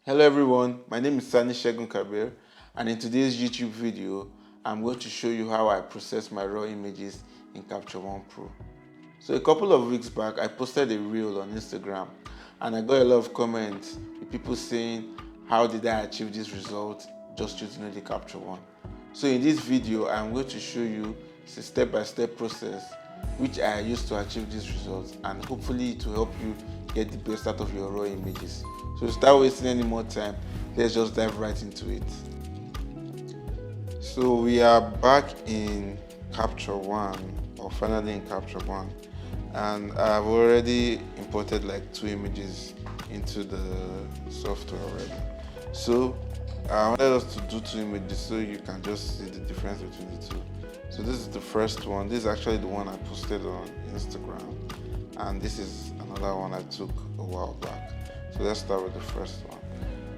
Hello everyone, my name is Sani Shegun Kabir, and in today's YouTube video, I'm going to show you how I process my raw images in Capture One Pro. So a couple of weeks back, I posted a reel on Instagram and I got a lot of comments with people saying, how did I achieve this result just using the Capture One? So in this video, I'm going to show you a step-by-step process which I used to achieve these results, and hopefully it will help you get the best out of your raw images. So without wasting any more time, let's just dive right into it. So we are back in Capture One, or finally in Capture One, and I've already imported like 2 images into the software already. So I wanted us to do 2 images so you can just see the difference between the two. So this is the first one. This is actually the one I posted on Instagram, and this is another one I took a while back. So let's start with the first one.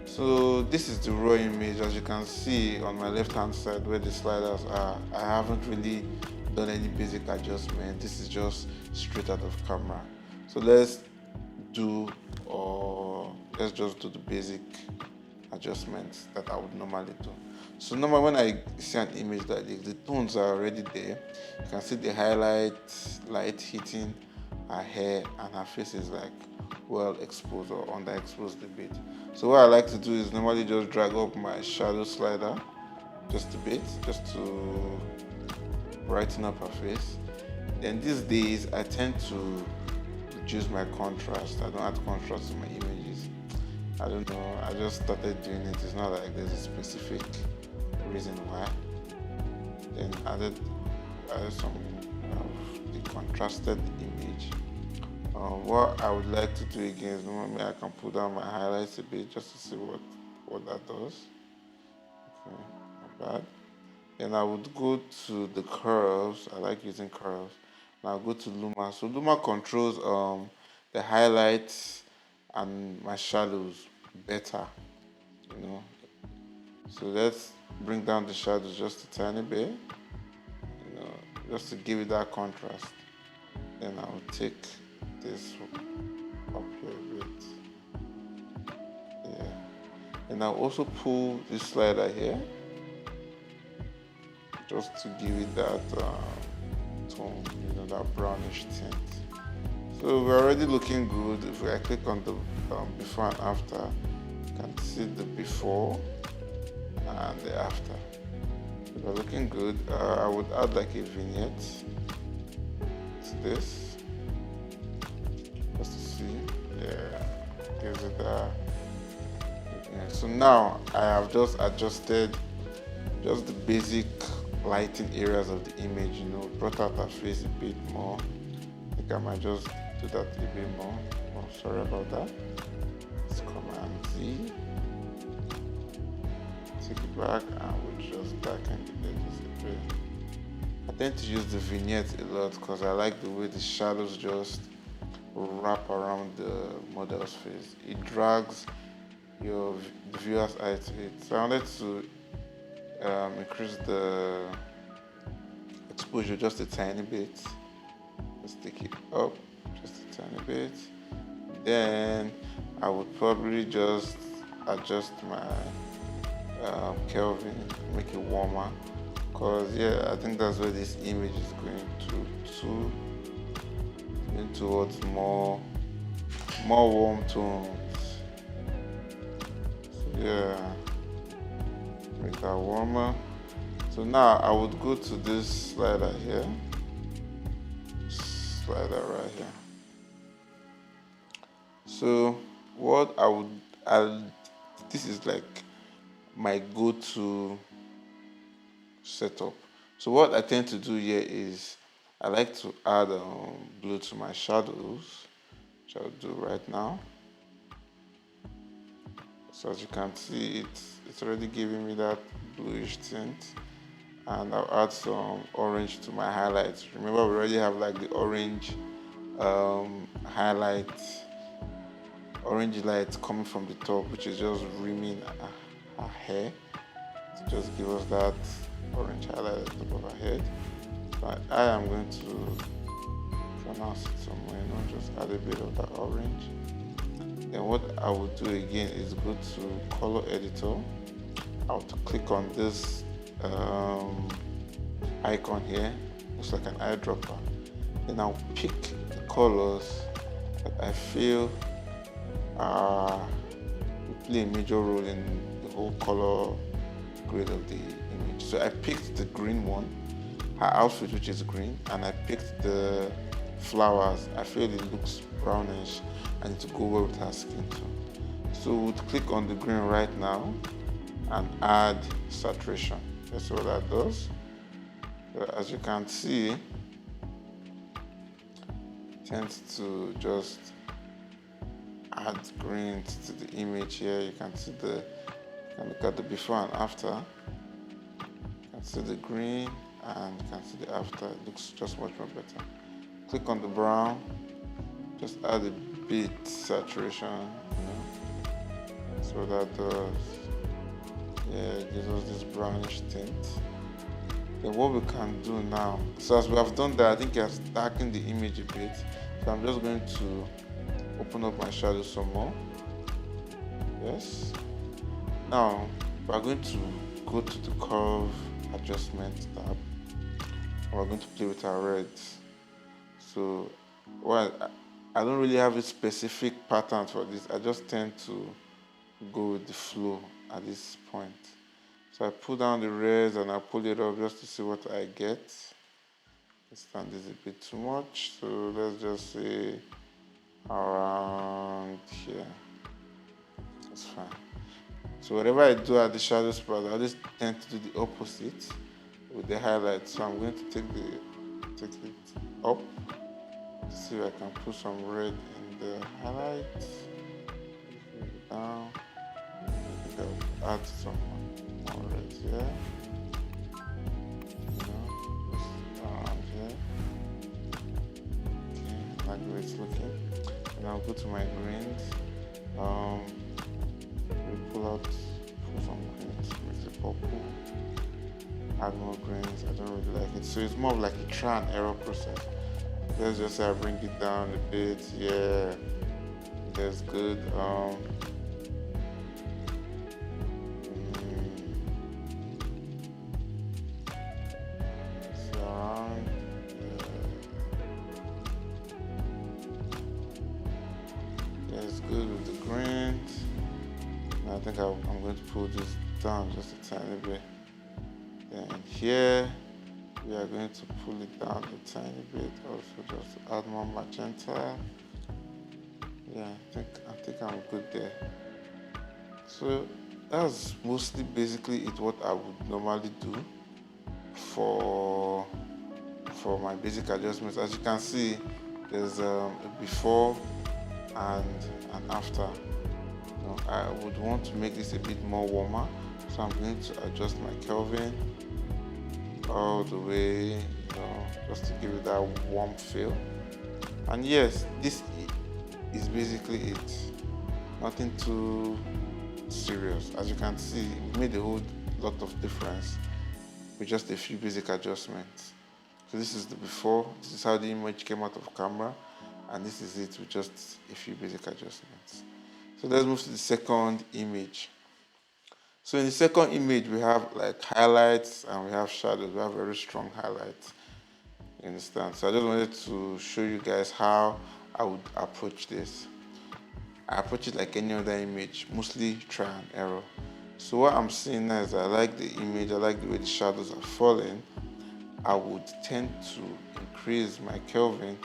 So this is the raw image. As you can see on my left hand side where the sliders are, I haven't really done any basic adjustment. This is just straight out of camera. So let's just do the basic adjustments that I would normally do. So normally when I see an image like this, the tones are already there. You can see the highlight light hitting her hair, and her face is like well exposed or underexposed a bit. So what I like to do is normally just drag up my shadow slider just a bit, just to brighten up her face. Then these days I tend to reduce my contrast. I don't add contrast to my images. I don't know, I just started doing it. It's not like there's a specific reason why. Then added some of the contrasted image. What I would like to do again is normally I can put down my highlights a bit just to see what that does. Okay, not bad. Then I would go to the curves. I like using curves. And I'll go to Luma. So Luma controls the highlights and my shadows better, you know. So let's bring down the shadows just a tiny bit, just to give it that contrast. Then I'll take this up here a bit. Yeah. And I'll also pull this slider here just to give it that tone, that brownish tint. So we're already looking good. If I click on the before and after, you can see the before and the after. So we're looking good. I would add like a vignette to this just to see. Yeah, gives it that. Yeah. So now I have just adjusted just the basic lighting areas of the image, brought out her face a bit more. I think I might just do that a bit more. Oh, sorry about that. Let's Command Z. Take it back and we'll just darken the edges a bit. I tend to use the vignette a lot because I like the way the shadows just wrap around the model's face. It drags the viewer's eye to it. So I wanted to increase the exposure just a tiny bit. Let's take it up just a tiny bit. Then I would probably just adjust my Kelvin, make it warmer, because I think that's where this image is going towards more warm tones. So make that warmer. So now I would go to this slider here, right here. So what this is like my go-to setup. So what I tend to do here is I like to add blue to my shadows, which I'll do right now. So as you can see, it's already giving me that bluish tint, and I'll add some orange to my highlights. Remember, we already have like the orange highlight, orange light coming from the top, which is just rimming her hair to just give us that orange highlight at the top of her head. So I am going to pronounce it somewhere, just add a bit of that orange. Then what I will do again is go to color editor. I'll click on this icon here, looks like an eyedropper. Then I'll pick the colors that I feel play a major role in the whole color grade of the image. So I picked the green one, her outfit, which is green, and I picked the flowers. I feel it looks brownish and to go well with her skin tone. So we'll click on the green right now and add saturation. That's what that does. So as you can see, it tends to just add green to the image here. You can see you can look at the before and after. You can see the green and you can see the after. It looks just much more better. Click on the brown, just add a bit saturation, That's what that does. Yeah, it gives us this brownish tint. Then what we can do now, so as we have done that, I think it has darkened the image a bit. So I'm just going to open up my shadow some more. Yes. Now we're going to go to the curve adjustment tab. We're going to play with our reds. So I don't really have a specific pattern for this. I just tend to go with the flow at this point. So I pull down the reds and I pull it up just to see what I get. This time is a bit too much, so let's just say around here. That's fine. So whatever I do at the shadow spot, I just tend to do the opposite with the highlight. So I'm going to take it up to see if I can put some red in the highlight. Down. I'll add some more red here. Around here. Okay, like the way it's looking. And I'll go to my greens. Pull some greens, mix it purple, add more greens. I don't really like it. So it's more of like a try and error process. Let's just say I bring it down a bit. Yeah, that's good. That's good with the greens. I think I'm going to pull this down just a tiny bit. Then here, we are going to pull it down a tiny bit also just to add more magenta. Yeah, I think I'm good there. So that's mostly basically what I would normally do for my basic adjustments. As you can see, there's a before and an after. I would want to make this a bit more warmer, so I'm going to adjust my Kelvin all the way, just to give it that warm feel. And yes, this is basically it. Nothing too serious. As you can see, it made a whole lot of difference with just a few basic adjustments. So this is the before, this is how the image came out of camera, and this is it with just a few basic adjustments. So let's move to the second image. So in the second image, we have like highlights and we have shadows. We have very strong highlights. You understand? So I just wanted to show you guys how I would approach this. I approach it like any other image, mostly try and error. So what I'm seeing now is I like the image, I like the way the shadows are falling. I would tend to increase my Kelvin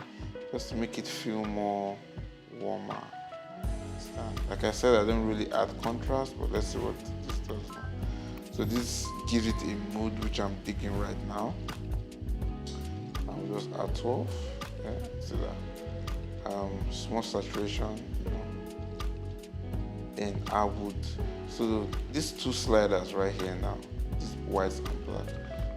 just to make it feel more warmer. Like I said, I don't really add contrast, but let's see what this does now. So this gives it a mood which I'm digging right now. I'll just add 12. Yeah, see that. Small saturation, And I would, so these two sliders right here now, this white and black.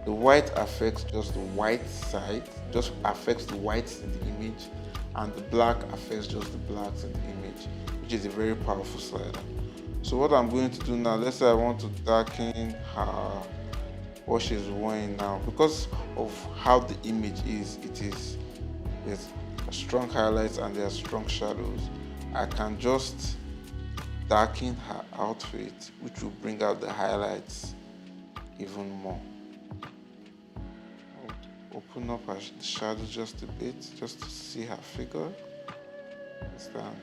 The white affects just the white side, just affects the whites in the image, and the black affects just the blacks in the image, which is a very powerful slider. So what I'm going to do now, let's say I want to darken her, what she's wearing now. Because of how the image is, there's strong highlights and there are strong shadows. I can just darken her outfit, which will bring out the highlights even more. I would open up her shadow just a bit, just to see her figure. Understand?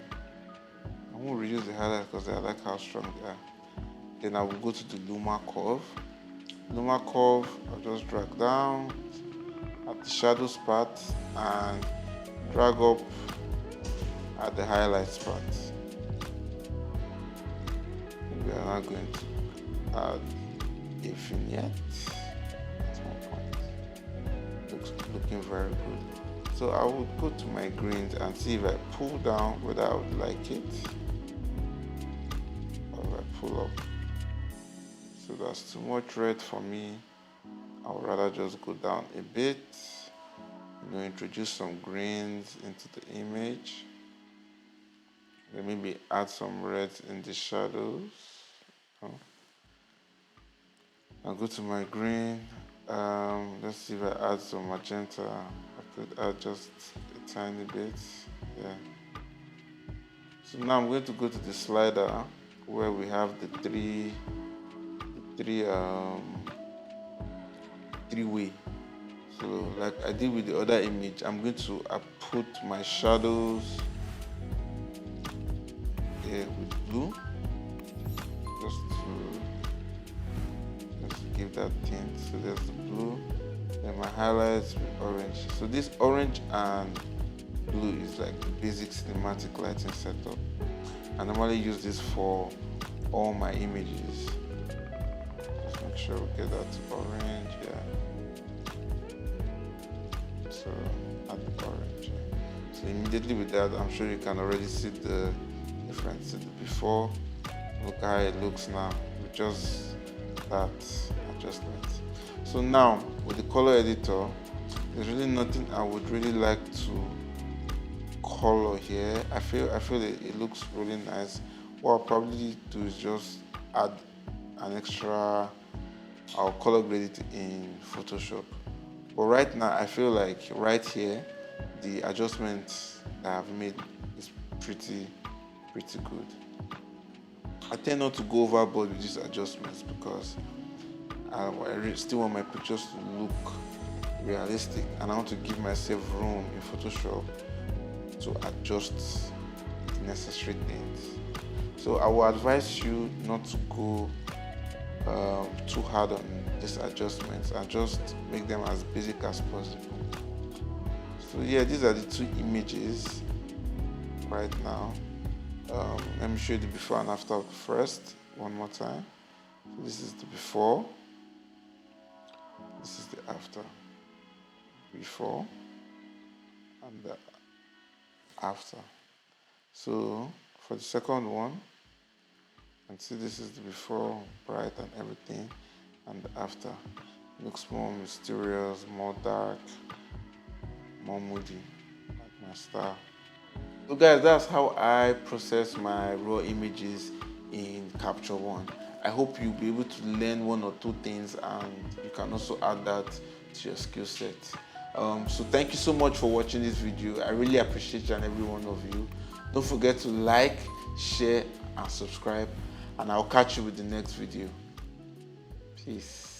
I won't reduce the highlights because I like how strong they are. Then I will go to the Luma Curve. Luma Curve, I'll just drag down at the shadows part and drag up at the highlights part. We are now going to add a vignette at one point. Looking very good. So I would go to my greens and see if I pull down whether I would like it, or if I pull up. So that's too much red for me. I would rather just go down a bit, introduce some greens into the image. Then maybe add some red in the shadows. I'll go to my green. Let's see if I add some magenta. I could add just a tiny bit. Yeah. So now I'm going to go to the slider where we have the three-way. So like I did with the other image, I'm going to put my shadows here with blue, just to give that tint. So there's the blue, then my highlights with orange. So this orange and blue is like the basic cinematic lighting setup. I normally use this for all my images. Just make sure we get that orange, yeah. So add the orange. So immediately with that, I'm sure you can already see the difference to the before. Look how it looks now with just that adjustment. So now with the color editor, there's really nothing I would really like to color here. I feel it looks really nice. What I'll probably do is just add an extra, I'll color grade it in Photoshop. But right now I feel like right here the adjustments that I've made is pretty good. I tend not to go overboard with these adjustments because I still want my pictures to look realistic, and I want to give myself room in Photoshop to adjust the necessary things. So I will advise you not to go too hard on these adjustments and just make them as basic as possible. So yeah, these are the two images right now. Let me show you the before and after first one more time. So this is the before, this is the after. Before and the after. So for the second one, and see this is the before, bright and everything, and the after. Looks more mysterious, more dark, more moody, like my style. So guys, that's how I process my raw images in Capture One. I hope you'll be able to learn one or two things, and you can also add that to your skill set. So thank you so much for watching this video. I really appreciate each and every one of you. Don't forget to like, share, and subscribe, and I'll catch you with the next video. Peace.